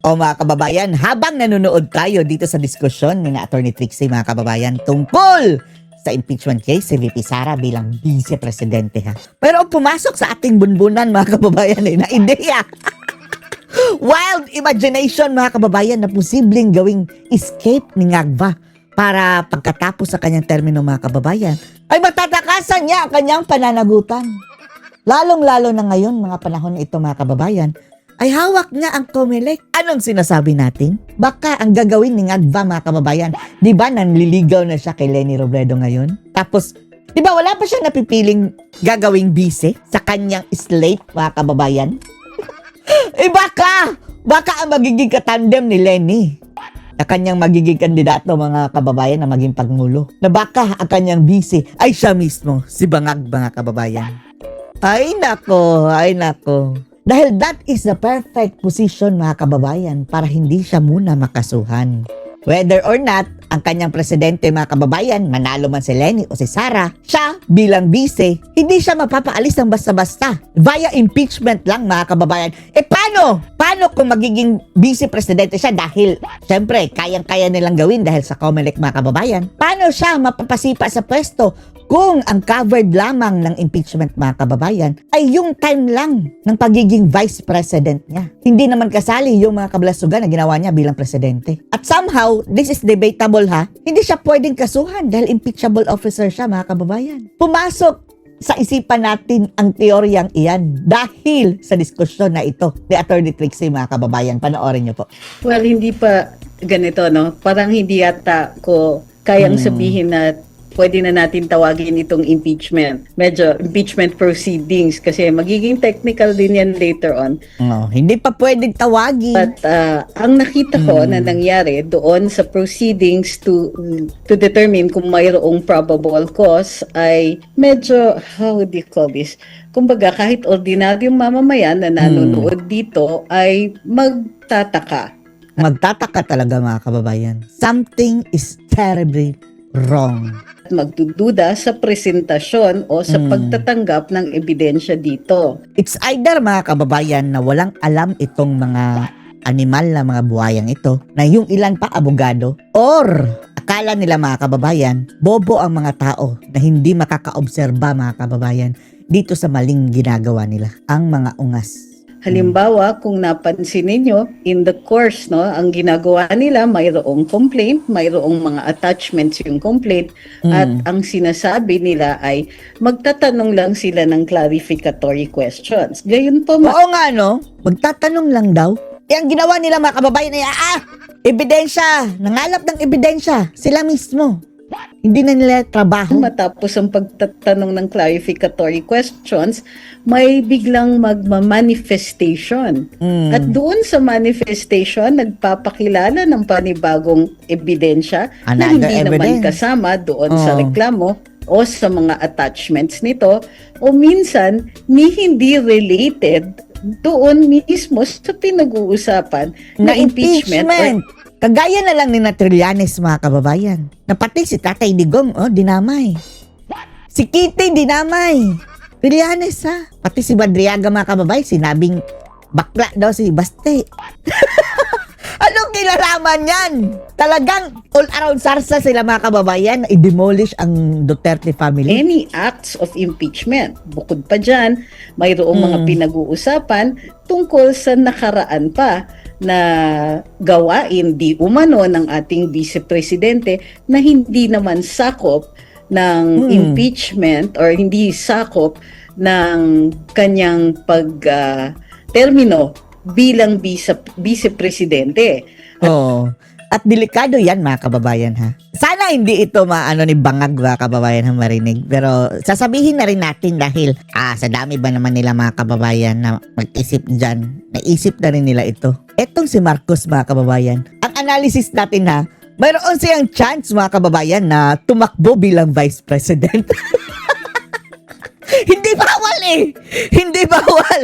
O mga kababayan, habang nanonood tayo dito sa diskusyon ni Attorney Trixie mga kababayan tungkol sa impeachment case si VP Sara bilang Vice Presidente ha. Pero pumasok sa ating bunbunan mga kababayan na ideya. Wild imagination mga kababayan na posibleng gawing escape ni Ngagba para pagkatapos sa kanyang termino mga kababayan ay matatakasan niya ang kanyang pananagutan. Lalong-lalo na ngayon mga panahon na ito mga kababayan ay hawak niya ang COMELEC. Anong sinasabi natin? Baka ang gagawin ni Ngagba mga kababayan, di ba nanliligaw na siya kay Leni Robredo ngayon? Tapos, di ba wala pa siya napipiling gagawing bise sa kanyang slate mga kababayan? Baka ang magiging katandem ni Leni na kanyang magiging kandidato mga kababayan na maging Pangulo. Na baka ang kanyang bise ay siya mismo, si Bangag mga kababayan. Ay nako. Dahil that is the perfect position mga kababayan para hindi siya muna makasuhan. Whether or not, ang kanyang presidente mga kababayan, manalo man si Leni o si Sara, siya bilang bise, hindi siya mapapaalis ng basta-basta. Via impeachment lang mga kababayan. Paano? Paano kung magiging vice presidente siya dahil, syempre, kayang-kaya nilang gawin dahil sa COMELEC mga kababayan? Paano siya mapapasipa sa pwesto kung ang covered lamang ng impeachment mga kababayan ay yung time lang ng pagiging vice president niya? Hindi naman kasali yung mga kabalasugan na ginawa niya bilang presidente. At somehow, this is debatable ha, hindi siya pwedeng kasuhan dahil impeachable officer siya mga kababayan. Pumasok sa isipan natin ang teoryang iyan dahil sa diskusyon na ito ni Attorney Trixie mga kababayan. Panoorin niyo po. Well, hindi pa ganito, no? Parang hindi yata ko kayang sabihin na pwede na natin tawagin itong impeachment. Medyo impeachment proceedings kasi magiging technical din yan later on. No, hindi pa pwedeng tawagin. But ang nakita ko na nangyari doon sa proceedings to determine kung mayroong probable cause ay medyo, how would you call this? Kumbaga, kahit ordinaryong mamamayan na nanonood dito ay magtataka. Magtataka talaga mga kababayan. Something is terribly wrong. Magdududa sa presentasyon o sa pagtatanggap ng ebidensya dito. It's either mga kababayan na walang alam itong mga animal na mga buhayang ito na yung ilan pa abogado or akala nila mga kababayan bobo ang mga tao na hindi makakaobserba mga kababayan dito sa maling ginagawa nila ang mga ungas. Halimbawa, kung napansin ninyo, in the course, no, ang ginagawa nila, mayroong complaint, mayroong mga attachments yung complaint, at ang sinasabi nila ay magtatanong lang sila ng clarificatory questions. Gayon po, Oo nga no, magtatanong lang daw. Ang ginawa nila mga kababayan ay ebidensya, nangalap ng ebidensya, sila mismo. Hindi na nila trabaho. matapos ang pagtatanong ng clarificatory questions, may biglang magma-manifestation. At doon sa manifestation, nagpapakilala ng panibagong ebidensya na Another hindi naman evidence. kasama doon sa reklamo o sa mga attachments nito, o minsan hindi related doon mismo sa pinag-uusapan na impeachment. Kagaya na lang ni Trillanes mga kababayan. Na pati si Tatay Digong, dinamay. Si Kitty, dinamay. Trillanes ha. Pati si Badriaga mga kababayan, sinabing bakla daw si Baste. Anong kinalaman yan? Talagang all around sarsa sila mga kababayan na i-demolish ang Duterte family. Any acts of impeachment. Bukod pa dyan, mayroong mga pinag-uusapan tungkol sa nakaraan pa na gawain di umano ng ating Vice Presidente na hindi naman sakop ng impeachment or hindi sakop ng kanyang termino bilang Vice Presidente. At delikado yan mga kababayan ha. Sana hindi ito ni Bangag mga kababayan ha marinig. Pero sasabihin na rin natin dahil sa dami ba naman nila mga kababayan na mag-isip dyan. Naisip na rin nila ito. Etong si Marcos mga kababayan. Ang analysis natin ha, mayroon siyang chance mga kababayan na tumakbo bilang Vice President. Hindi bawal Hindi bawal.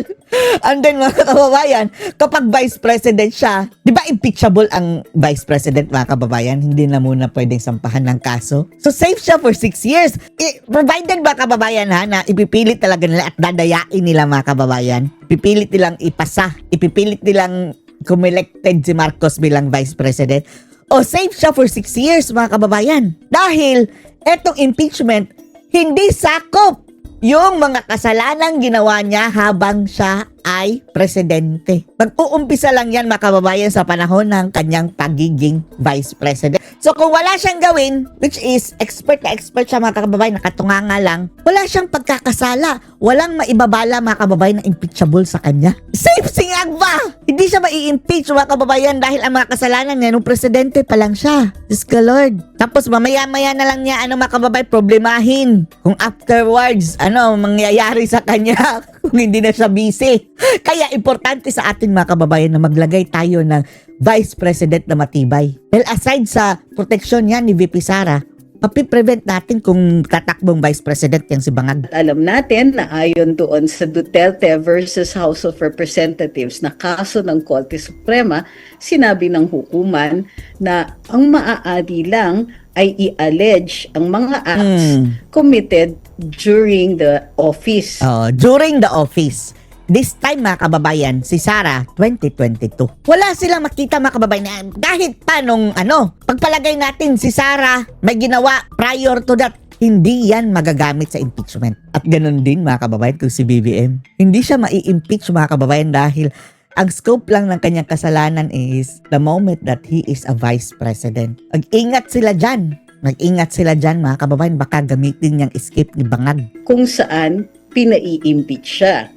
And then mga kababayan, kapag Vice President siya, di ba impeachable ang Vice President mga kababayan? Hindi na muna pwedeng sampahan ng kaso. So safe siya for 6 years. Provided ba kababayan ha, na ipipilit talaga nila at dadayain nila mga kababayan. Ipipilit nilang ipasa. Ipipilit nilang kumelected si Marcos bilang Vice President o safe siya for 6 years, mga kababayan. Dahil etong impeachment, hindi sakop yung mga kasalanang ginawa niya habang siya ay presidente. Mag-uumpisa lang yan, mga kababayan, sa panahon ng kanyang pagiging vice president. So kung wala siyang gawin, which is expert na expert siya, mga kababayan, nakatunganga lang, wala siyang pagkakasala. Walang maibabala, mga kababayan, na impeachable sa kanya. Safe si Agba! Hindi siya mai-impeach, mga kababayan, dahil ang mga kasalanan niya, nung presidente pa lang siya. Diyos ka Lord. Tapos mamaya-maya na lang niya, mga kababayan, problemahin kung afterwards, mangyayari sa kanya kung hindi na siya busy. Kaya importante sa atin, mga kababayan, na maglagay tayo ng Vice President na matibay. Well, aside sa proteksyon niya ni VP Sara, mapiprevent natin kung tatakbong Vice President yang si Bangag. Alam natin na ayon doon sa Duterte versus House of Representatives na kaso ng Korte Suprema, sinabi ng hukuman na ang maaari lang ay i-allege ang mga acts committed during the office. During the office. This time, mga kababayan, si Sara, 2022. Wala silang makita, mga kababayan, na kahit pa nung pagpalagay natin si Sara may ginawa prior to that, hindi yan magagamit sa impeachment. At ganun din, mga kababayan, kung si BBM. Hindi siya mai-impeach, mga kababayan, dahil ang scope lang ng kanyang kasalanan is the moment that he is a vice president. Mag-ingat sila dyan. Mag-ingat sila dyan, mga kababayan, baka gamitin niyang escape ni Bangag. Kung saan pinai-impeach siya.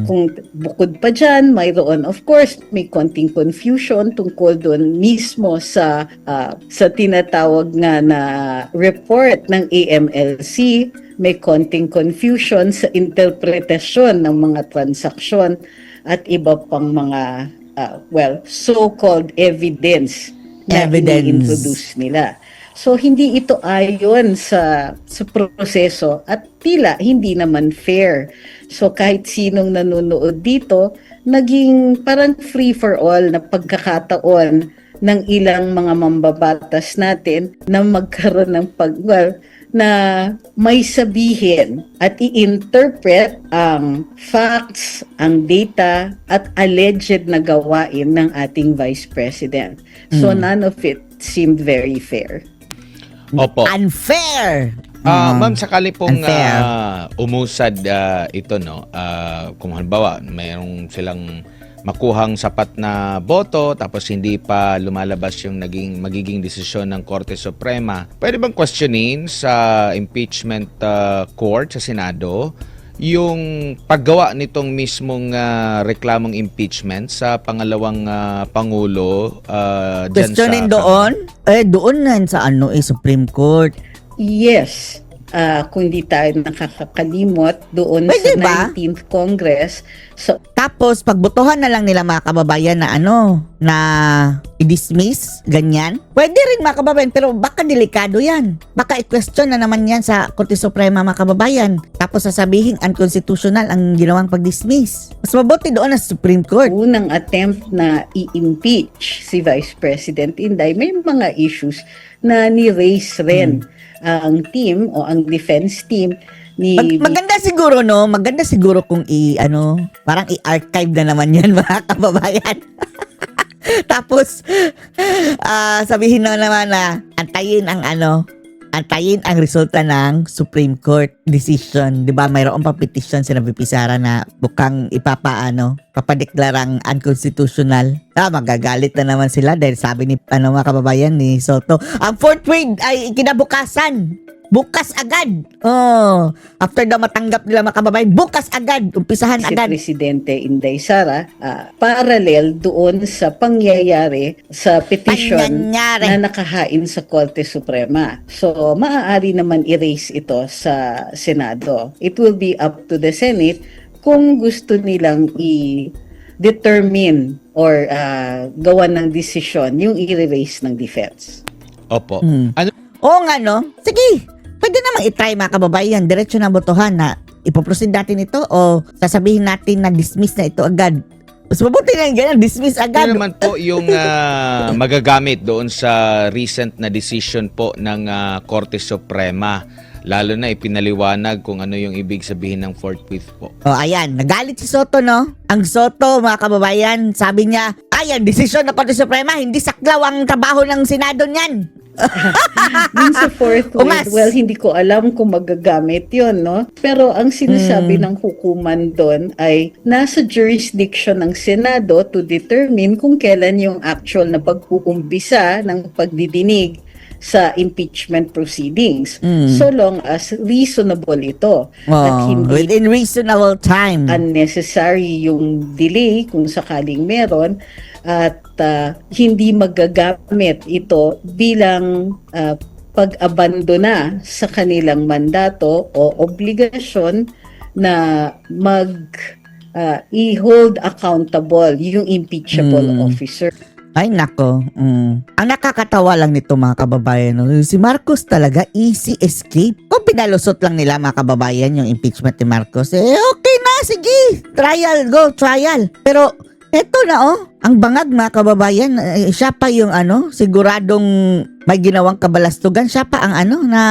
Kung bukod pa dyan, mayroon of course may konting confusion tungkol doon mismo sa tinatawag nga na report ng AMLC. May konting confusion sa interpretasyon ng mga transaksyon at iba pang mga so-called evidence na i-introduce nila. So hindi ito ayon sa proseso at tila hindi naman fair. So kahit sinong nanonood dito, naging parang free for all na pagkakataon ng ilang mga mambabatas natin na magkaroon ng na may sabihin at i-interpret ang facts, ang data at alleged na gawain ng ating Vice President. So none of it seemed very fair. Opo. Unfair! Ma'am, sakali pong Unfair. umusad ito, kung halimbawa, mayroong silang makuhang sapat na boto tapos hindi pa lumalabas yung magiging desisyon ng Korte Suprema, pwede bang questionin sa impeachment court sa Senado yung paggawa nitong mismong reklamong impeachment sa pangalawang Pangulo dyan Questionin sa... doon? Doon na sa Supreme Court. Yes. Kung di tayo nakakakalimot doon Pwede sa ba? 19th Congress. So, Tapos, pagbotohan na lang nila, mga kababayan, na na i-dismiss, ganyan. Pwede rin, mga kababayan, pero baka delikado yan. Baka i-question na naman yan sa Korte Suprema, mga kababayan. Tapos sasabihin unconstitutional ang ginawang pag-dismiss. Mas mabuti doon sa Supreme Court. unang attempt na i-impeach si Vice President Inday, may mga issues na ni-raise rin ang team o ang defense team ni Maganda siguro, maganda siguro kung parang i-archive na naman yan, mga kababayan. Tapos, sabihin na naman na antayin ang resulta ng Supreme Court decision. 'Di ba? Mayroon pa petition si VP Sara na bukang papadeklarang unconstitutional. Magagalit na naman sila dahil sabi ni mga kababayan ni Soto, ang fourth read ay kinabukasan. Bukas agad. After daw matanggap nila, mga kababayan, bukas agad, umpisahan si agad. Presidente Inday Sara, parallel doon sa pangyayari sa petition Pangyayari. na nakahain sa Korte Suprema. So, maaari naman i-raise ito sa Senado. It will be up to the Senate kung gusto nilang i-determine or gawan ng desisyon yung i-raise ng defense. Opo. Ano Oo nga, sige. Pwede namang i-try, mga kababayan. Diretso na botohan na ipoproceed natin ito o sasabihin natin na dismiss na ito agad. Mas mabuti na yung ganyan, dismiss agad. Ano naman po yung magagamit doon sa recent na decision po ng Korte Suprema? Lalo na ipinaliwanag kung ano yung ibig sabihin ng forthwith po. Ayan, nagalit si Soto, Ang Soto, mga kababayan, sabi niya, kababayan, desisyon ng Korte Suprema, hindi saklaw ang trabaho ng Senado niyan. Dun sa fourth Ungas. word, well, hindi ko alam kung magagamit yon, no? Pero ang sinasabi ng hukuman doon ay nasa jurisdiction ng Senado to determine kung kailan yung actual na pag-uumpisa ng pagdidinig sa impeachment proceedings. So long as reasonable ito. At hindi Within reasonable time. unnecessary yung delay kung sakaling meron at hindi magagamit ito bilang pag-abandona sa kanilang mandato o obligasyon na i-hold accountable yung impeachable officer. Ay nako. Ang nakakatawa lang nito mga kababayan, no? Si Marcos talaga easy escape. Kung pinalusot lang nila mga kababayan yung impeachment ni Marcos, okay na, sige. Trial, go, trial. Pero eto na ang bangag mga kababayan, siya pa yung siguradong may ginawang kabalastugan, siya pa ang na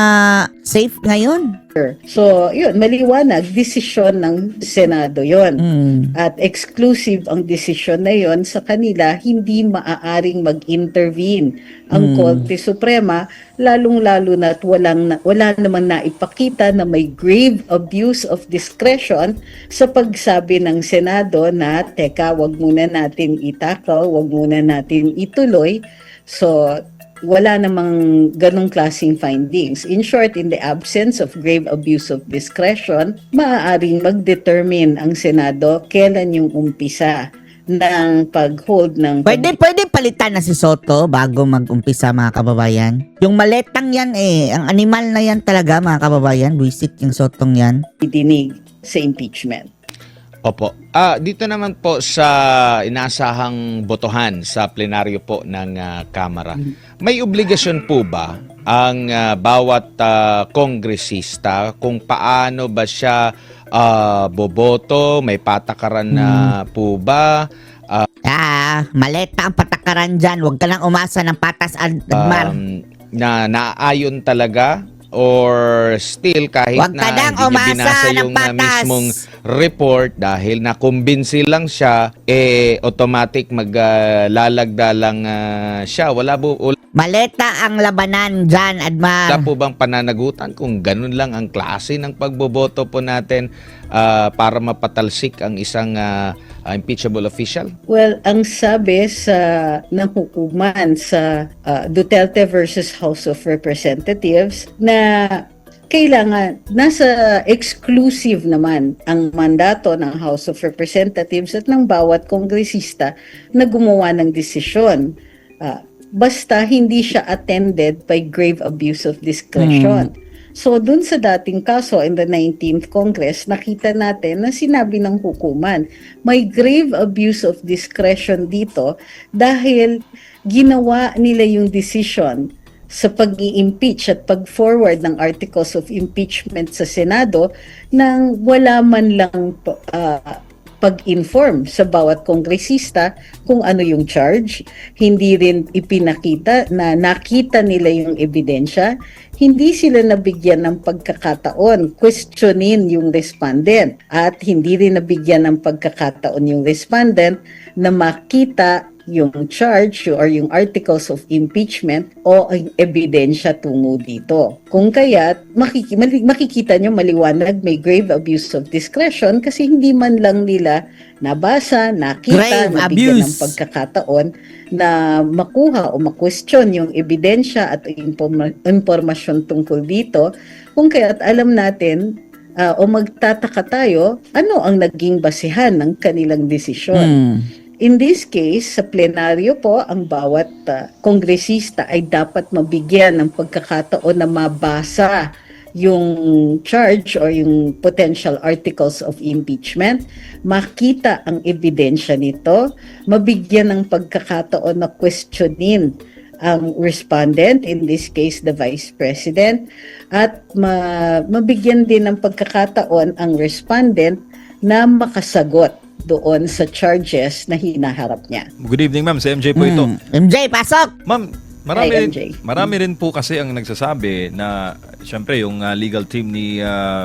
safe ngayon. So, yun, maliwanag, desisyon ng Senado yon. At exclusive ang desisyon na yon sa kanila, hindi maaaring mag-intervene ang Korte Suprema, lalong-lalo na at wala naman naipakita na may grave abuse of discretion sa pagsabi ng Senado na, teka, wag muna natin itakal, wag muna natin ituloy. So, wala namang ganong klaseng findings. In short, in the absence of grave abuse of discretion, maaaring mag-determine ang Senado kailan yung umpisa ng pag-hold ng Pwede palitan na si Soto bago mag-umpisa mga kababayan. Yung maletang yan ang animal na yan talaga mga kababayan, buisit yung Sotong yan. pagdidinig sa impeachment. Opo. Dito naman po sa inaasahang botohan sa plenaryo po ng Kamara, may obligasyon po ba ang bawat kongresista kung paano ba siya boboto? May patakaran na po ba? Maleta ang patakaran dyan. Huwag ka lang umasa ng patas, Admar. Na naaayon talaga? Or still kahit Huwag na ka nang hindi niya umasa binasa ng yung patas. mismong report dahil nakumbinsi lang siya, automatic maglalagda lang siya. Wala Maleta ang labanan dyan, Admar. po bang pananagutan kung ganun lang ang klase ng pagboboto po natin para mapatalsik ang isang impeachable official? Well, ang sabi ng hukuman sa Duterte versus House of Representatives na kailangan, nasa exclusive naman ang mandato ng House of Representatives at ng bawat kongresista na gumawa ng desisyon. Basta hindi siya attended by grave abuse of discretion. So, dun sa dating kaso in the 19th Congress, nakita natin na sinabi ng hukuman, may grave abuse of discretion dito dahil ginawa nila yung decision sa pag-i-impeach at pag-forward ng articles of impeachment sa Senado nang wala man lang pag-inform sa bawat kongresista kung ano yung charge, hindi rin ipinakita na nakita nila yung ebidensya, hindi sila nabigyan ng pagkakataon questionin yung respondent at hindi rin nabigyan ng pagkakataon yung respondent na makita yung charge or yung articles of impeachment o ang ebidensya tungo dito. Kung kaya, makikita nyo maliwanag may grave abuse of discretion kasi hindi man lang nila nabasa, nakita, Grave nabigyan ng abuse. pagkakataon na makuha o ma-question yung ebidensya at impormasyon tungkol dito. Kung kaya't alam natin o magtataka tayo, ano ang naging basihan ng kanilang desisyon. In this case, sa plenaryo po, ang bawat kongresista ay dapat mabigyan ng pagkakataon na mabasa yung charge or yung potential articles of impeachment, makita ang ebidensya nito, mabigyan ng pagkakataon na questionin ang respondent, in this case the Vice President, at mabigyan din ng pagkakataon ang respondent na makasagot doon sa charges na hinaharap niya. Good evening, ma'am. Sa MJ po ito. MJ, pasok! Ma'am, Ay, MJ. Marami rin po kasi ang nagsasabi na syempre yung legal team ni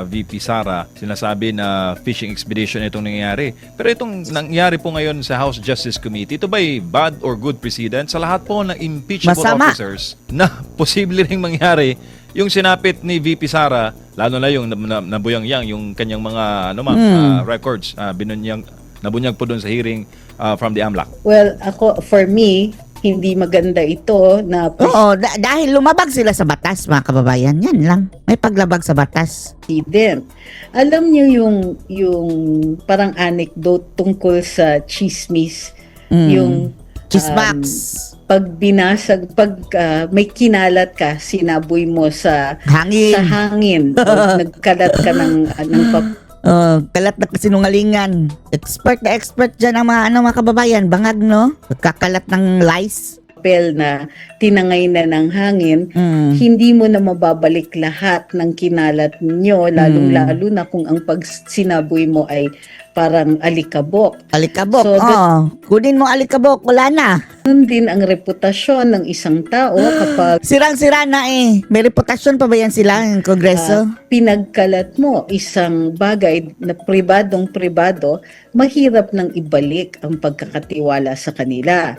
VP Sara sinasabi na fishing expedition itong nangyayari. Pero itong nangyari po ngayon sa House Justice Committee, ito ba'y bad or good precedent sa lahat po ng impeachable Masama. officers na posible ring mangyari yung sinapit ni VP Sara, lalo na yung nabuyang-yang yung kanyang mga records, nabunyag po doon sa hearing from the AMLAC. Well, for me, hindi maganda ito na Oo, dahil lumabag sila sa batas, mga kababayan. Yan lang. May paglabag sa batas. president. Alam niyo yung parang anecdote tungkol sa chismis, yung Chismax. pag may kinalat ka, sinaboy mo sa Hangin. hangin, o nagkalat ka ng Kalat na kasinungalingan. Expert na expert dyan ang mga kababayan. Bangag, no? Kakalat ng lies. papel na tinangay na ng hangin, hindi mo na mababalik lahat ng kinalat ninyo, lalong-lalo na kung ang pag sinaboy mo ay parang alikabok. Alikabok. So, kunin mo alikabok. Wala na. Ganun din ang reputasyon ng isang tao kapag Sirang-sira na eh. May reputasyon pa ba yan sila ng Kongreso? pinagkalat mo isang bagay na pribadong-pribado, mahirap nang ibalik ang pagkakatiwala sa kanila.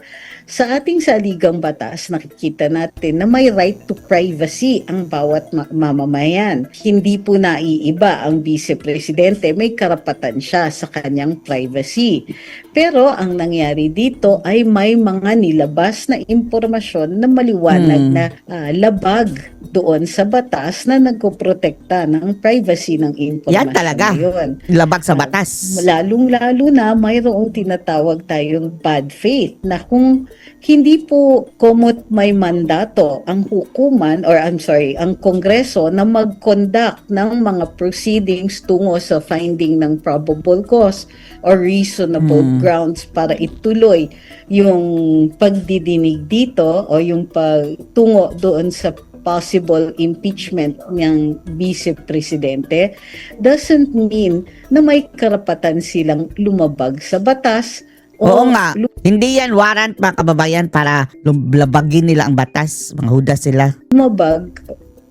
Sa ating saligang batas, nakikita natin na may right to privacy ang bawat mamamayan. Hindi po naiiba ang vice-presidente, may karapatan siya sa kanyang privacy. Pero ang nangyari dito ay may mga nilabas na impormasyon na maliwanag na labag doon sa batas na nagpoprotekta ng privacy ng impormasyon. Yan talaga. Yun. Labag sa batas. Lalong-lalo na mayroong tinatawag tayong bad faith na kung hindi po komot may mandato ang hukuman ang Kongreso na mag-conduct ng mga proceedings tungo sa finding ng probable cause or reasonable grounds para ituloy yung pagdidinig dito o yung pagtungo doon sa possible impeachment ng vice-presidente doesn't mean na may karapatan silang lumabag sa batas. Oo nga. Hindi yan warrant, mga kababayan, para labagin nila ang batas. Mga hudas sila. Lumabag,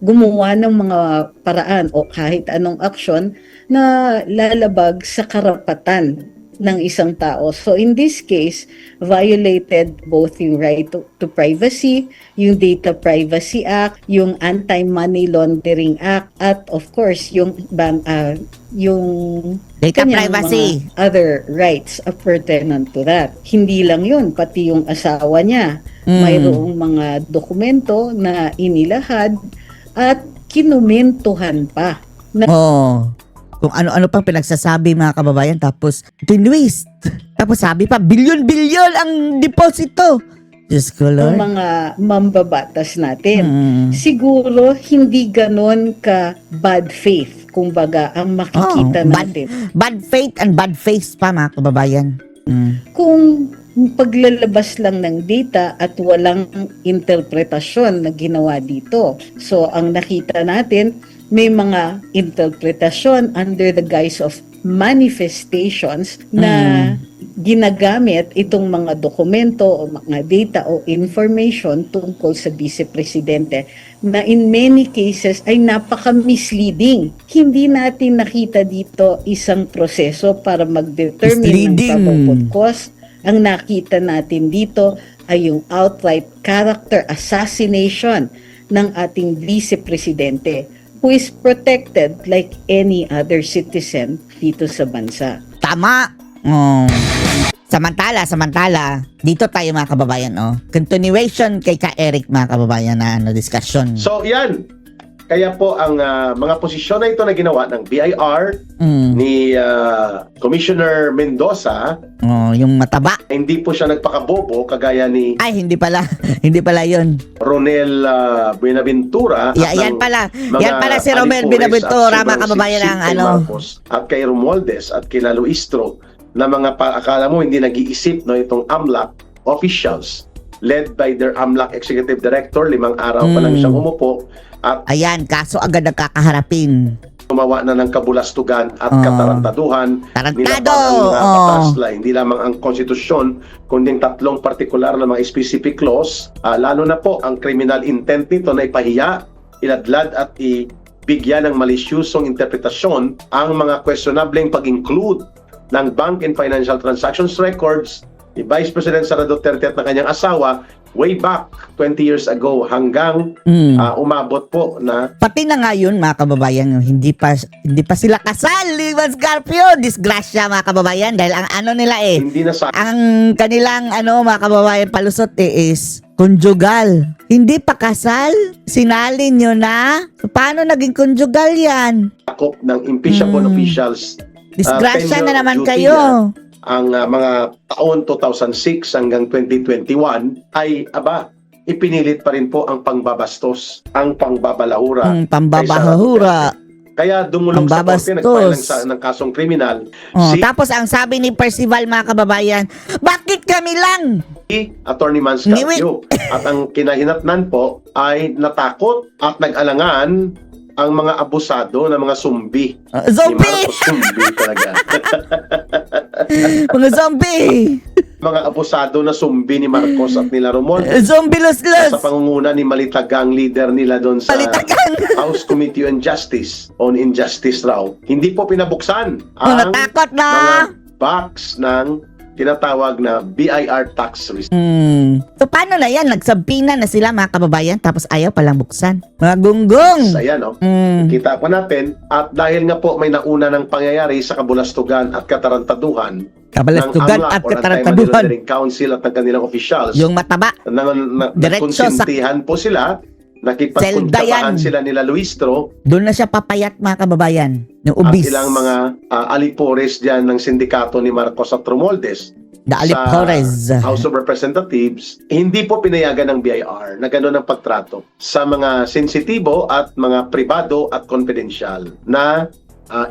gumawa ng mga paraan o kahit anong aksyon na lalabag sa karapatan ng isang tao. So in this case, violated both yung right to privacy, yung Data Privacy Act, yung Anti-Money Laundering Act, at of course yung Data kanyang privacy. mga other rights pertinent to that. Hindi lang yun, pati yung asawa niya. Mayroong mga dokumento na inilahad at kinumentuhan pa. Kung ano-ano pang pinagsasabi, mga kababayan, tapos tinwist. Tapos sabi pa, bilyon-bilyon ang deposito. Diyos ko, Ang Lord. mga mambabatas natin. Siguro hindi ganon ka bad faith, kumbaga, ang makikita natin. Bad faith and bad face pa, mga kababayan. Kung paglalabas lang ng data at walang interpretasyon na ginawa dito. So, ang nakita natin, may mga interpretasyon under the guise of manifestations na ginagamit itong mga dokumento o mga data o information tungkol sa vice-presidente na in many cases ay napaka-misleading. Hindi natin nakita dito isang proseso para mag-determine ng probable cause. Ang nakita natin dito ay yung outright character assassination ng ating vice-presidente who is protected like any other citizen dito sa bansa. Tama. Samantala, dito tayo, mga kababayan, continuation kay Ka Eric, mga kababayan, na discussion. So yan, kaya po ang mga posisyon na ito na ginawa ng BIR ni Commissioner Mendoza, yung mataba. hindi po siya nagpakabobo kagaya ni Ay, hindi pala. Hindi pala yun. Ronel Buenaventura at Yan ng pala. mga Yan pala si Romel alipores Buenaventura, at mga kababayan, siksik ang kay Marcos at kay Romualdez at kay Luistro na mga akala mo hindi nag-iisip itong AMLAC officials led by their AMLAC Executive Director, 5 araw pa lang siyang umupo at Ayan, kaso agad nagkakaharapin. gumawa na ng kabulastugan at Oh. katarantaduhan, Tarantado! nilabag ang mga Oh. batas, hindi lamang ang konstitusyon, kundi ang tatlong partikular na mga specific laws, lalo na po ang criminal intent nito na ipahiya, iladlad at ibigyan ng malisyusong interpretasyon ang mga questionableng pag-include ng bank and financial transactions records ni Vice President Sara Duterte at ng kanyang asawa way back 20 years ago hanggang umabot po na Pati na ngayon mga kababayan, hindi pa sila kasal, Liwan Scarpio. Disgrasya mga kababayan dahil ang ano nila hindi na sa ang kanilang mga kababayan palusot is conjugal. Hindi pa kasal, sinalin nyo na. So, paano naging conjugal yan? sakop ng impeachable officials. Disgrasya tenure na of naman duty kayo. Ang mga taon 2006 hanggang 2021 ay ipinilit pa rin po ang pangbabastos, ang pangbabalahura. Pambabahura. Kaya dumulong sa korte, Pambabastos. nagfile ng kasong kriminal Tapos ang sabi ni Percival mga kababayan, bakit kami lang? si Attorney Manscarpio. At ang kinahinatnan po ay natakot at nag-alangan ang mga abusado na mga sumbi. Zombie! Ni Marcos, sumbi talaga. Mga zombie! Mga abusado na sumbi ni Marcos at nila Romualdez. Zombie Sa los-los! pangunguna ni Malitagang, leader nila doon sa Palitagang! House Committee on Justice, on Injustice raw. Hindi po pinabuksan ang Natakot na! mga box ng tinatawag na BIR tax receipt. So paano na yan? Nagsampina na sila mga kababayan tapos ayaw palang buksan. Mga gunggong! Ayan, no? Mm. Kita po natin, at dahil nga po may nauna ng pangyayari sa kabulastugan at katarantaduhan Kabalastugan AMLAC at or katarantaduhan. Anti-Money Laundering Council at ng kanilang officials, Yung mataba. Diretso sa- nagkonsintihan po sila, Selda nakipagkuntabahan yan. sila nila Luistro Doon na siya papayat mga kababayan. Yung at ubis. ilang mga alipores dyan ng sindikato ni Marcos at Romualdez The Alipores. sa House of Representatives, hindi po pinayagan ng BIR na gano'n ang pagtrato sa mga sensitibo at mga pribado at confidential na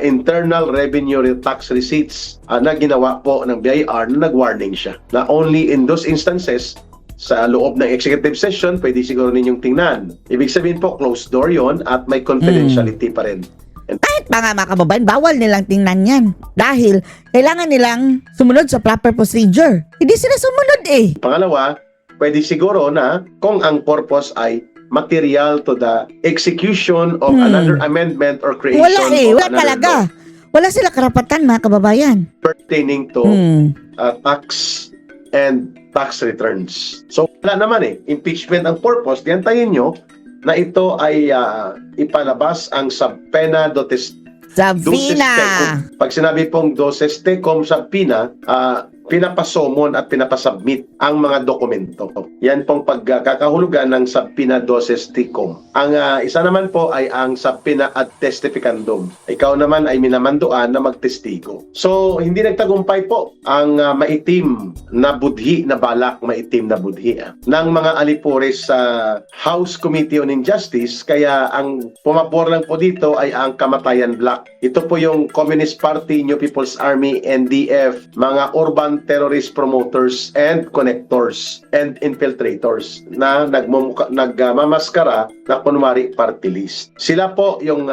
internal revenue tax receipts na ginawa po ng BIR na nag-warning siya. Na only in those instances, sa loob ng executive session, pwede siguro ninyong tingnan. Ibig sabihin po, closed door yon at may confidentiality pa rin. Kahit pa nga mga kababayan, bawal nilang tingnan yan. Dahil kailangan nilang sumunod sa proper procedure. Hindi sila sumunod Pangalawa, pwede siguro na kung ang purpose ay material to the execution of another amendment or creation Wala of Wala another talaga. law Wala sila karapatan mga kababayan. pertaining to tax and tax returns. So wala naman impeachment ang purpose. Diyantayin nyo na ito ay ipalabas ang subpena doces Savina. tecum. Pag sinabi pong doces tecum subpena, pinapasomon at pinapasubmit ang mga dokumento. Yan pong pagkakahulugan ng subpoena doces tecum. Ang isa naman po ay ang subpoena ad testificandum. Ikaw naman ay minamanduan na magtestigo. So, hindi nagtagumpay po ang maitim na budhi na balak, maitim na budhi ng mga alipores sa House Committee on Injustice. Kaya ang pumapor lang po dito ay ang Kamatayan Black. Ito po yung Communist Party, New People's Army, NDF, mga urban terrorist promoters and connectors and infiltrators na nagmamaskara na kunwari party list. Sila po yung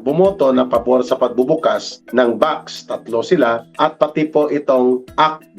bumoto na pabor sa pagbubukas ng box, 3 sila, at pati po itong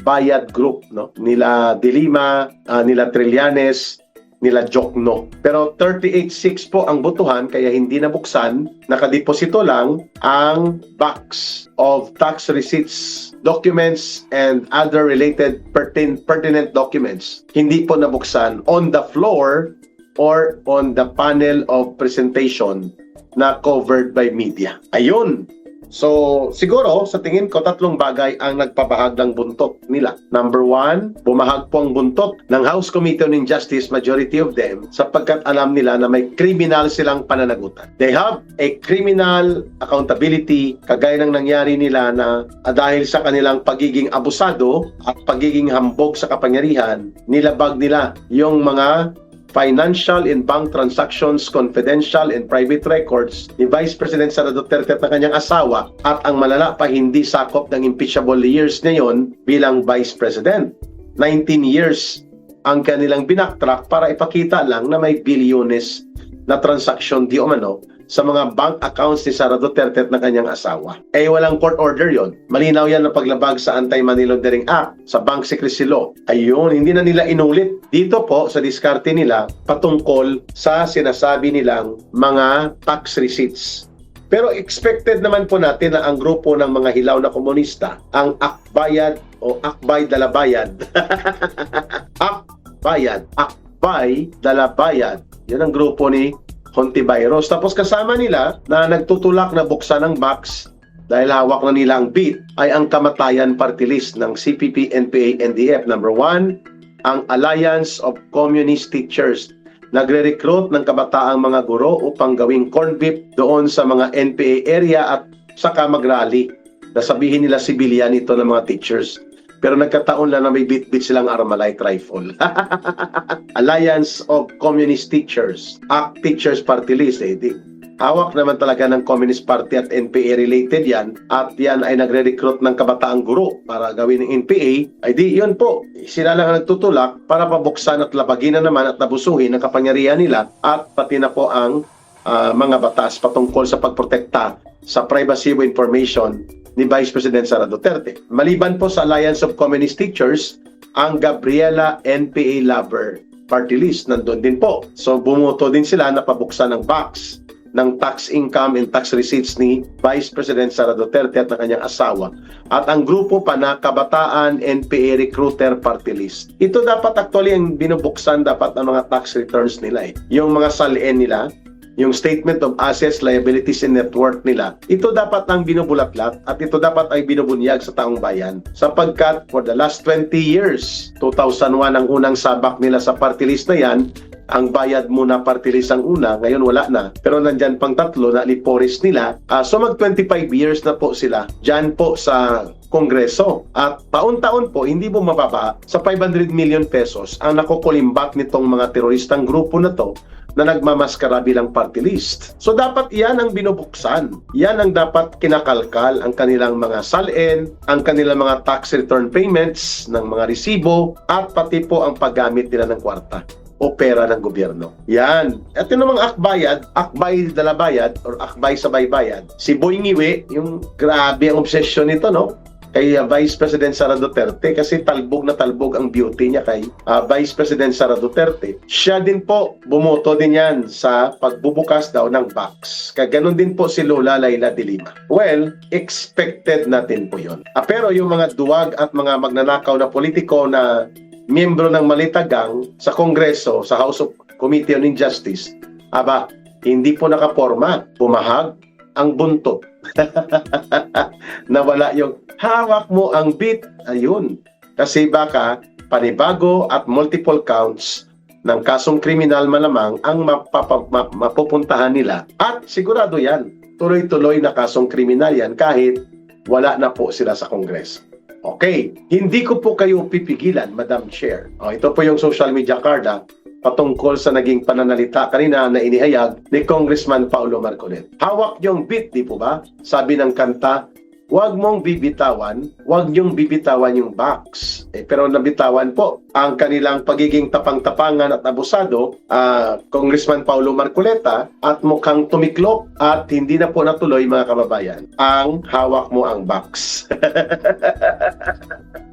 Bayad Group, no? Nila Dilima, nila Trillanes, nila Jokno. Pero 38-6 po ang botohan kaya hindi nabuksan. Nakadeposito lang ang box of tax receipts, documents, and other related pertinent documents. Hindi po nabuksan on the floor or on the panel of presentation na covered by media. Ayun. So, siguro, sa tingin ko, 3 bagay ang nagpabahag ng buntot nila. Number 1, bumahag po ang buntot ng House Committee on Injustice, majority of them, sapagkat alam nila na may criminal silang pananagutan. They have a criminal accountability, kagaya ng nangyari nila na dahil sa kanilang pagiging abusado at pagiging hambog sa kapangyarihan, nilabag nila yung mga financial and bank transactions, confidential and private records ni Vice President Sara Duterte at ng kanyang asawa, at ang malala pa, hindi sakop ng impeachable years ngayon bilang Vice President. 19 years ang kanilang binaktrack para ipakita lang na may bilyones na transaksyon di umano sa mga bank accounts ni Sara Duterte at ng kanyang asawa. Eh walang court order yon. Malinaw yan na paglabag sa Anti-Money Laundering Act, sa Bank Secrecy Law. Ayun, hindi na nila inulit. Dito po sa diskarte nila patungkol sa sinasabi nilang mga tax receipts. Pero expected naman po natin na ang grupo ng mga hilaw na komunista, ang Akbayad o Akbay Dalabayad, Akbay Dalabayad, yan ang grupo ni Hontiveros. Tapos kasama nila na nagtutulak na buksan ng box dahil hawak na nila ang beat ay ang kamatayan party list ng CPP, NPA, NDF. Number 1, ang Alliance of Communist Teachers. Nagre-recruit ng kabataang mga guro upang gawing corn beef doon sa mga NPA area at saka mag-rally. Nasabihin nila sibilyan ito ng mga teachers. Pero nagkataon lang na may bit-bit silang Armalite rifle. Alliance of Communist Teachers. ACT Teachers Party List. Hawak naman talaga ng Communist Party at NPA related yan. At yan ay nagre-recruit ng kabataang guro para gawin ng NPA. Ay di yun po. Sila lang ang nagtutulak para pabuksan at labagin na naman at nabusuhin ang kapangyarihan nila. At pati na po ang mga batas patungkol sa pagprotekta sa privacy of information ni Vice President Sara Duterte. Maliban po sa Alliance of Communist Teachers, ang Gabriela NPA Lover Party List nandun din po. So bumoto din sila na pabuksan ng box ng tax income and tax receipts ni Vice President Sara Duterte at ng kanyang asawa. At ang grupo pa na Kabataan NPA Recruiter Party List. Ito dapat actually ang binubuksan dapat ng mga tax returns nila. Yung mga salin nila, yung statement of assets, liabilities, and net worth nila, ito dapat ang binubulatlat at ito dapat ay binubunyag sa taong bayan. Sapagkat for the last 20 years, 2001 ang unang sabak nila sa party list na yan, ang bayad muna party list ang una, ngayon wala na. Pero nandyan pang tatlo na liporis nila. So mag 25 years na po sila dyan po sa Kongreso. At taon-taon po, hindi bumababa sa 500 million pesos ang nakukulimbak nitong mga teroristang grupo na to na nagmamaskara bilang party list. So dapat iyan ang binubuksan. Yan ang dapat kinakalkal ang kanilang mga salin, ang kanilang mga tax return payments ng mga resibo, at pati po ang paggamit nila ng kwarta o pera ng gobyerno. Yan. At yun namang akbayad, akbay dalabayad or akbay sabay bayad. Si Boy Ngiwe, yung grabe ang obsession nito, no? Kay Vice President Sara Duterte kasi talbog na talbog ang beauty niya kay Vice President Sara Duterte. Siya din po, bumoto din yan sa pagbubukas daw ng box. Kaya ganun din po si Lola Laila de Lima. Well, expected natin po yun. Pero yung mga duwag at mga magnanakaw na politiko na miyembro ng Malitagang sa Kongreso, sa House of Committee on Injustice, hindi po nakaporma. Bumahag ang buntot. Nawala yung hawak mo ang bit. Ayun. Kasi baka panibago at multiple counts ng kasong kriminal malamang ang mapupuntahan nila. At sigurado yan, tuloy-tuloy na kasong kriminal yan kahit wala na po sila sa Kongreso. Okay, hindi ko po kayo pipigilan, Madam Chair. Ito po yung social media card patungkol sa naging pananalita kanina na inihayag ni Congressman Paulo Marcolet. Hawak yung bit, di po ba? Sabi ng kanta, huwag mong bibitawan, huwag niyong bibitawan yung box. Pero nabitawan po ang kanilang pagiging tapang-tapangan at abusado, Congressman Paulo Marcoleta, at mukhang tumiklop at hindi na po natuloy, mga kababayan, ang hawak mo ang box.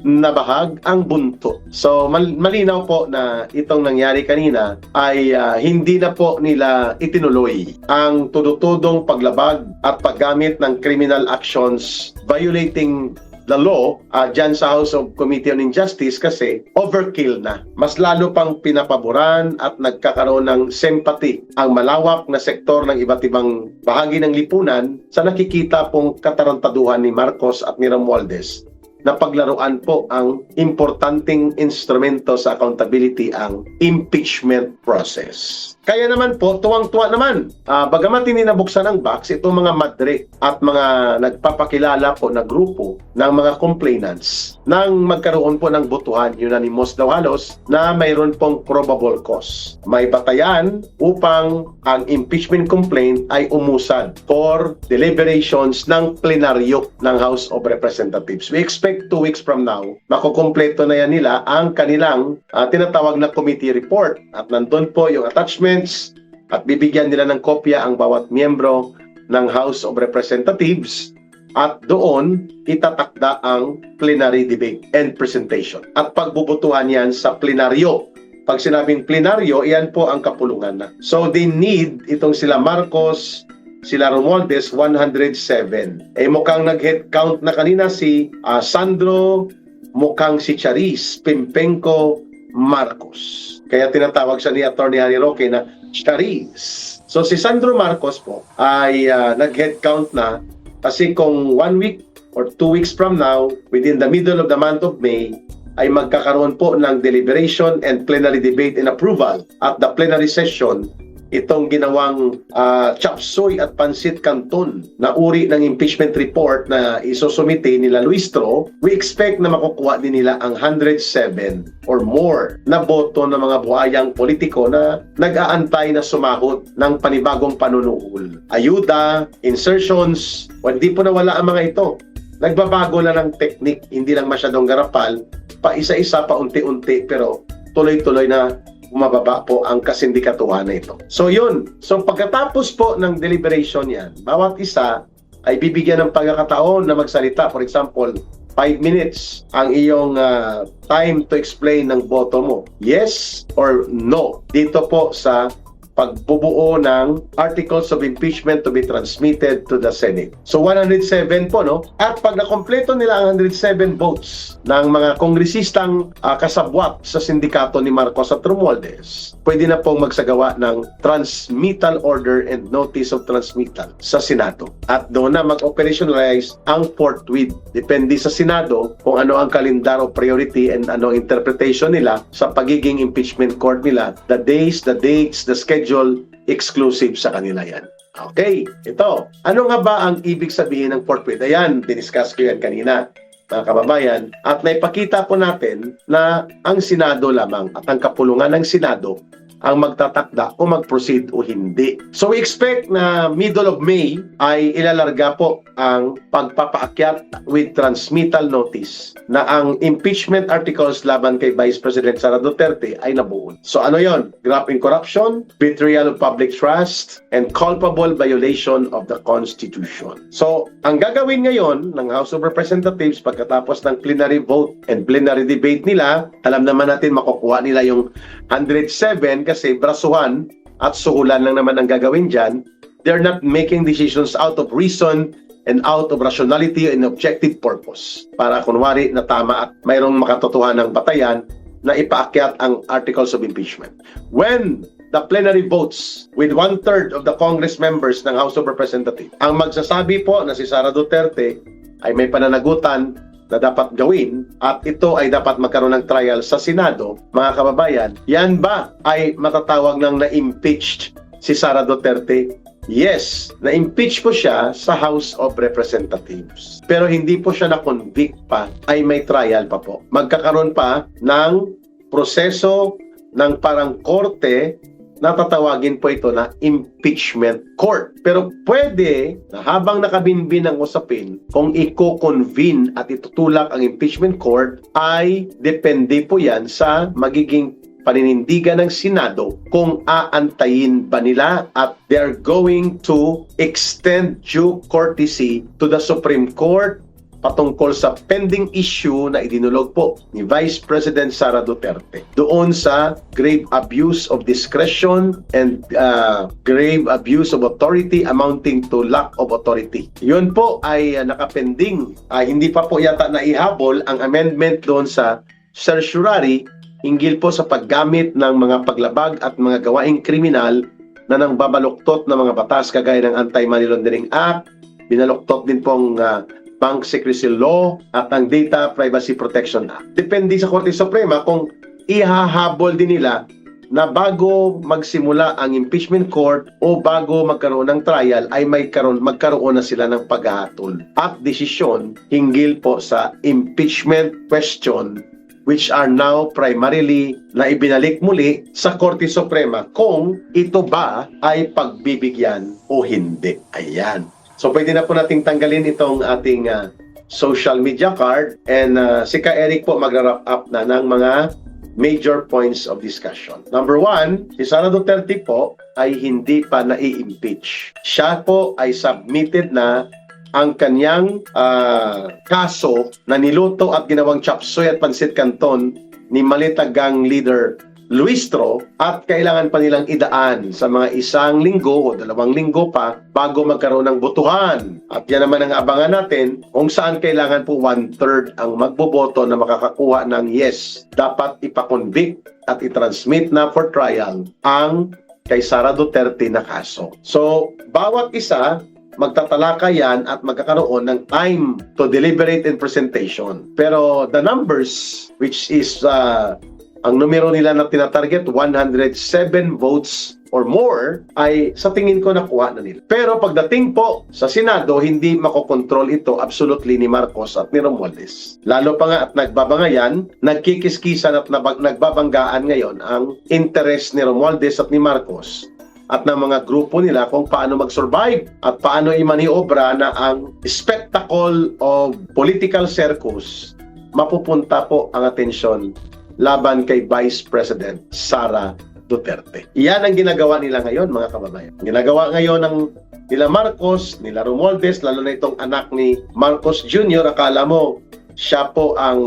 Nabahag ang buntot. So malinaw po na itong nangyari kanina ay hindi na po nila itinuloy ang tudutudong paglabag at paggamit ng criminal actions violating the law dyan sa House of Committee on Injustice kasi overkill na. Mas lalo pang pinapaboran at nagkakaroon ng sympathy ang malawak na sektor ng iba't ibang bahagi ng lipunan sa nakikita pong katarantaduhan ni Marcos at ni Romualdez na paglaruan po ang importanteng instrumento sa accountability, ang impeachment process. Kaya naman po, tuwang-tuwa naman. Bagamat hindi nabuksan ang box, itong mga madre at mga nagpapakilala po na grupo ng mga complainants nang magkaroon po ng botohan, unanimous daw halos, na mayroon pong probable cause. May batayan upang ang impeachment complaint ay umusad for deliberations ng plenaryo ng House of Representatives. We expect 2 weeks from now, makukumpleto na yan nila ang kanilang tinatawag na committee report. At nandun po yung attachment, at bibigyan nila ng kopya ang bawat miyembro ng House of Representatives at doon itatakda ang plenary debate and presentation. At pagbubutuhan yan sa plenaryo. Pag sinabing plenaryo, iyan po ang kapulungan na. So they need itong sila Marcos, sila Romualdez, 107. Mukhang nag-head count na kanina si Sandro, mukhang si Charis, Pimpenko, Marcos. Kaya tinatawag siya ni Atty. Harry Roque na Charis. So si Sandro Marcos po ay nag-head count na kasi kung 1 week or 2 weeks from now, within the middle of the month of May, ay magkakaroon po ng deliberation and plenary debate and approval at the plenary session itong ginawang chop suey at pansit canton na uri ng impeachment report na isusumite nila Luistro. We expect na makukuha din nila ang 107 or more na boto ng mga buhayang politiko na nag-aantay na sumahot ng panibagong panunuhol. Ayuda, insertions, hindi po nawala ang mga ito. Nagbabago na ng technique, hindi lang masyadong garapal, pa isa-isa, pa unti-unti, pero tuloy-tuloy na bumababa po ang kasindikatuhan na ito. So yun. So pagkatapos po ng deliberation yan, bawat isa ay bibigyan ng pagkakataon na magsalita. For example, 5 minutes ang iyong time to explain ng boto mo. Yes or no. Dito po sa pagbubuo ng articles of impeachment to be transmitted to the Senate. So 107 po, no? At pag nakompleto nila ang 107 votes ng mga kongresistang kasabwat sa sindikato ni Marcos at Romualdez, pwede na pong magsagawa ng transmittal order and notice of transmittal sa Senado. At doon na mag-operationalize ang forthwith. Depende sa Senado kung ano ang kalendar of priority and ano ang interpretation nila sa pagiging impeachment court nila. The days, the dates, the schedule, exclusive sa kanila yan. Okay, ito. Ano nga ba ang ibig sabihin ng forthwith? Ayan, diniscuss ko yan kanina, mga kababayan. At naipakita po natin na ang Senado lamang at ang kapulungan ng Senado ang magtatakda kung mag-proceed o hindi. So we expect na middle of May ay ilalarga po ang pagpapaakyat with transmittal notice na ang impeachment articles laban kay Vice President Sara Duterte ay nabuo. So ano yon? Graft in corruption, betrayal of public trust, and culpable violation of the Constitution. So ang gagawin ngayon ng House of Representatives pagkatapos ng plenary vote and plenary debate nila, alam naman natin makukuha nila yung 107 kasi brasuhan at suhulan lang naman ang gagawin dyan. They're not making decisions out of reason and out of rationality and objective purpose. Para kunwari na tama at mayroong makatotohanang batayan na ipaakyat ang articles of impeachment. When the plenary votes with 1/3 of the Congress members ng House of Representatives, ang magsasabi po na si Sara Duterte ay may pananagutan na dapat gawin at ito ay dapat magkaroon ng trial sa Senado, mga kababayan, yan ba ay matatawag ng na-impeached si Sara Duterte? Yes, na-impeach po siya sa House of Representatives. Pero hindi po siya na-convict pa, ay may trial pa po. Magkakaroon pa ng proseso ng parang korte na tatawagin po ito na impeachment court. Pero pwede na habang nakabinbin ang usapin, kung i-convene at itutulak ang impeachment court, ay depende po yan sa magiging paninindigan ng Senado kung aantayin ba nila at they're going to extend due courtesy to the Supreme Court patungkol sa pending issue na idinulog po ni Vice President Sara Duterte doon sa grave abuse of discretion and grave abuse of authority amounting to lack of authority. Yun po ay nakapending. Hindi pa po yata naihabol ang amendment doon sa certiorari hinggil po sa paggamit ng mga paglabag at mga gawaing kriminal na nang babaluktot ng mga batas kagaya ng Anti-Money Laundering Act, binaluktot din pong Bank Secrecy Law at ang Data Privacy Protection Act. Depende sa Korte Suprema kung ihahabol din nila na bago magsimula ang impeachment court o bago magkaroon ng trial ay magkaroon na sila ng paghahatol at desisyon hinggil po sa impeachment question which are now primarily na ibinalik muli sa Korte Suprema kung ito ba ay pagbibigyan o hindi. Ayan. So pwede na po nating tanggalin itong ating social media card and si Ka Eric po mag-wrap up na ng mga major points of discussion. Number one, si Sara Duterte po ay hindi pa nai-impeach. Siya po ay submitted na ang kanyang kaso na niluto at ginawang chapsoy at pansit canton ni malitagang leader Luistro, at kailangan pa nilang idaan sa mga 1 linggo o 2 linggo pa bago magkaroon ng botohan. At yan naman ang abangan natin kung saan kailangan po 1/3 ang magboboto na makakakuha ng yes. Dapat ipakonvict at itransmit na for trial ang kay Sara Duterte na kaso. So, bawat isa magtatalaka yan at magkakaroon ng time to deliberate in presentation. Pero the numbers, which is ang numero nila na tinatarget, 107 votes or more, ay sa tingin ko nakuha na nila. Pero pagdating po sa Senado, hindi makokontrol ito absolutely ni Marcos at ni Romualdez. Lalo pa nga at nagbabangayan, nagkikiskisan at nagbabanggaan ngayon ang interest ni Romualdez at ni Marcos at ng mga grupo nila kung paano mag-survive at paano imaniobra na ang spectacle of political circus mapupunta po ang atensyon laban kay Vice President Sara Duterte. Iyan ang ginagawa nila ngayon, mga kababayan. Ginagawa ngayon ng nila Marcos, nila Romualdez, lalo na itong anak ni Marcos Jr. Akala mo, siya po ang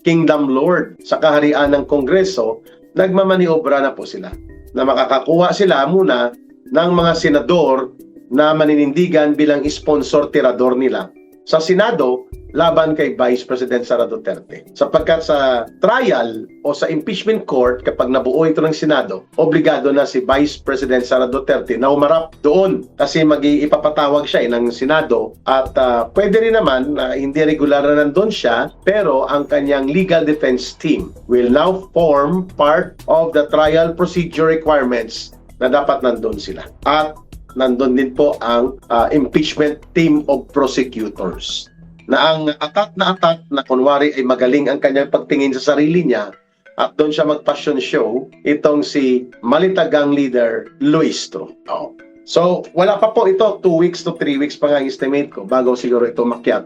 Kingdom Lord sa kaharian ng Kongreso. Nagmamaniobra na po sila na makakakuha sila muna ng mga senador na maninindigan bilang sponsor tirador nila sa Senado laban kay Vice President Sara Duterte. Sapagkat sa trial o sa impeachment court, kapag nabuo ito ng Senado, obligado na si Vice President Sara Duterte na umarap doon kasi ipapatawag siya ng Senado at pwede rin naman na hindi regular na nandun siya, pero ang kanyang legal defense team will now form part of the trial procedure requirements na dapat nandun sila. At nandun din po ang impeachment team of prosecutors na ang atat na kunwari ay magaling ang kanyang pagtingin sa sarili niya at doon siya mag-passion show itong si malitagang leader Luistro. So wala pa po ito, 2 weeks to 3 weeks pa nga ang estimate ko bago siguro ito makyat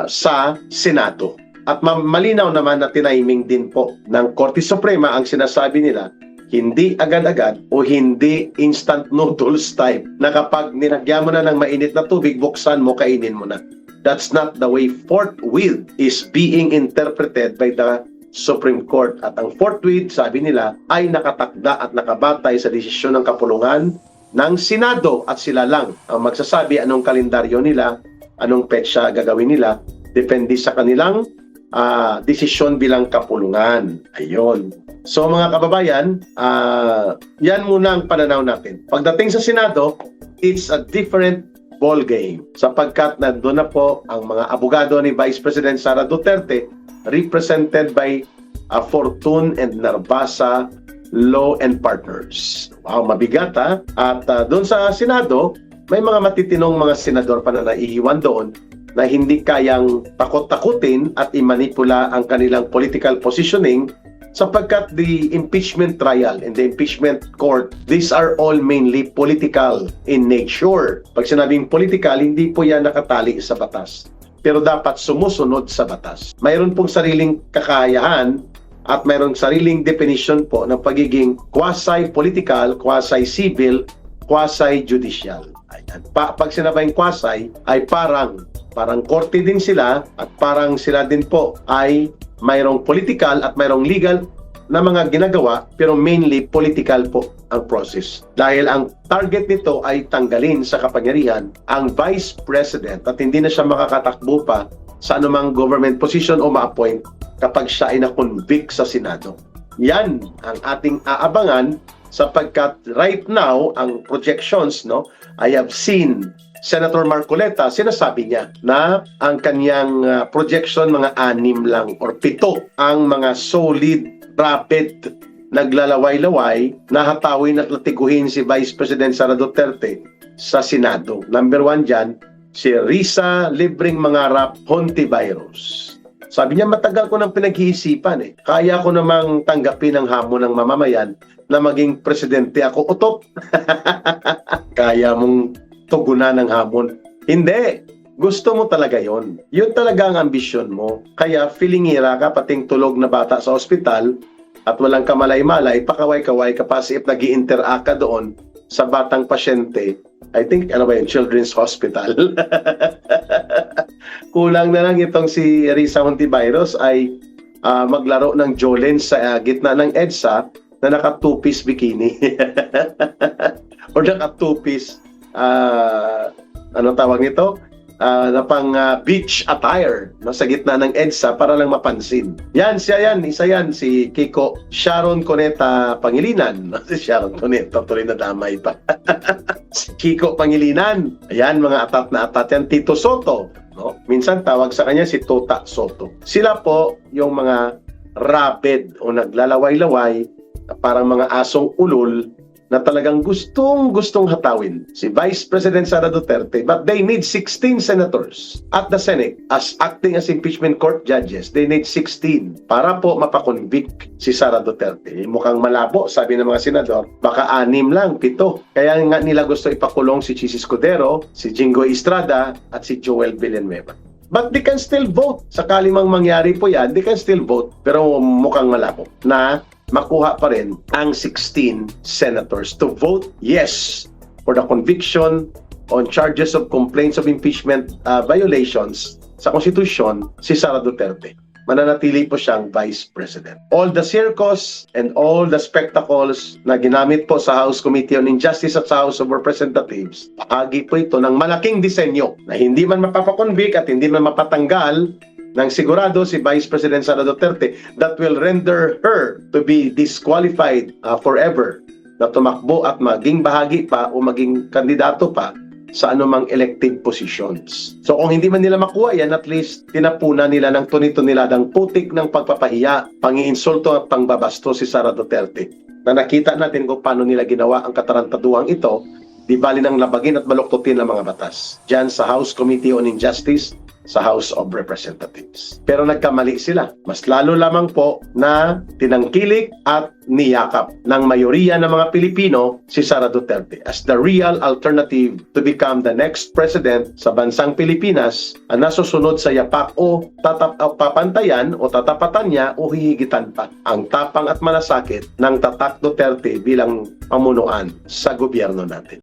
sa Senado. At malinaw naman na tiniming din po ng Korte Suprema ang sinasabi nila, hindi agad-agad o hindi instant noodles type na kapag nilagyan mo na ng mainit na tubig, buksan mo, kainin mo na. That's not the way forthwith is being interpreted by the Supreme Court. At ang forthwith, sabi nila, ay nakatakda at nakabatay sa desisyon ng kapulungan ng Senado at sila lang ang magsasabi anong kalendaryo nila, anong petsa gagawin nila, depende sa kanilang desisyon bilang kapulungan. Ayun. So mga kababayan, yan muna ang pananaw natin. Pagdating sa Senado, it's a different ball game sapagkat nandun na po ang mga abogado ni Vice President Sara Duterte represented by Fortune and Narbasa Law and Partners. Wow, mabigat ha? At doon sa Senado, may mga matitinong mga senador pa na naiiwan doon na hindi kayang takot-takutin at imanipula ang kanilang political positioning sapagkat the impeachment trial and the impeachment court, these are all mainly political in nature. Pag sinabing political, hindi po yan nakatali sa batas. Pero dapat sumusunod sa batas. Mayroon pong sariling kakayahan at mayroong sariling definition po ng pagiging quasi-political, quasi-civil, quasi-judicial. Pag sinabing quasi, ay parang korte din sila at parang sila din po ay mayroong political at mayroong legal na mga ginagawa pero mainly political po ang process. Dahil ang target nito ay tanggalin sa kapangyarihan ang Vice President at hindi na siya makakatakbo pa sa anumang government position o ma-appoint kapag siya ay na-convict sa Senado. Yan ang ating aabangan sapagkat right now ang projections, I have seen Senator Marcoleta, sinasabi niya na ang kanyang projection mga 6 lang or 7 ang mga solid, rapid, naglalaway-laway na hatawin at latiguhin si Vice President Sara Duterte sa Senado. Number 1 dyan, si Risa Libreng Mangarap Hontivirus. Sabi niya, matagal ko nang pinag-iisipan Kaya ko namang tanggapin ang hamon ng mamamayan na maging presidente ako. Utot! Kaya mong tugunan ng hamon. Hindi. Gusto mo talaga yon. Yun talaga ang ambisyon mo. Kaya feelingira ka, pating tulog na bata sa ospital, at walang kamalay-malay, pakaway-kaway kapag nag-i-interact ka doon sa batang pasyente. I think, Children's Hospital. Kulang na lang itong si Risa Hontiveros ay maglaro ng Jolene sa gitna ng EDSA na naka two-piece bikini. Or naka two-piece, tawag nito? Na pang beach attire sa gitna ng EDSA para lang mapansin. Isa yan, si Kiko Sharon Cuneta Pangilinan. Si Sharon Cuneta, tuloy na damay pa. Si Kiko Pangilinan. Ayan, mga atat na atat yan. Tito Soto. No? Minsan tawag sa kanya si Tota Soto. Sila po yung mga rabid o naglalaway-laway, parang mga asong ulol na talagang gustong hatawin si Vice President Sara Duterte, but they need 16 senators at the Senate as acting as impeachment court judges. They need 16 para po mapakonvict si Sara Duterte. Mukhang malabo, sabi ng mga senador, baka 6 lang, 7. Kaya nga nila gusto ipakulong si Chis Escudero, si Jingo Estrada at si Joel Villanueva. But they can still vote. Sakali mang mangyari po yan, they can still vote. Pero mukhang malabo na makuha pa rin ang 16 senators to vote yes for the conviction on charges of complaints of impeachment violations sa konstitusyon si Sara Duterte. Mananatili po siyang Vice President. All the circus and all the spectacles na ginamit po sa House Committee on Injustice at sa House of Representatives, bahagi po ito ng malaking disenyo na hindi man mapapakonvict at hindi man mapatanggal ng sigurado si Vice President Sara Duterte that will render her to be disqualified forever na tumakbo at maging bahagi pa o maging kandidato pa sa anumang elective positions. So kung hindi man nila makuha yan, at least tinapunan nila ng tuni-tuniladang putik ng pagpapahiya, pangiinsulto at pangbabasto si Sara Duterte. Na nakita natin kung paano nila ginawa ang katarantaduang ito, di bali nang labagin at baluktutin ang mga batas. Diyan sa House Committee on Injustice, sa House of Representatives. Pero nagkamali sila. Mas lalo lamang po na tinangkilik at niyakap ng mayoriya ng mga Pilipino si Sara Duterte as the real alternative to become the next president sa bansang Pilipinas ang nasusunod sa yapak o papantayan o tatapatan niya o hihigitan pa ang tapang at malasakit ng Tatak Duterte bilang pamunuan sa gobyerno natin.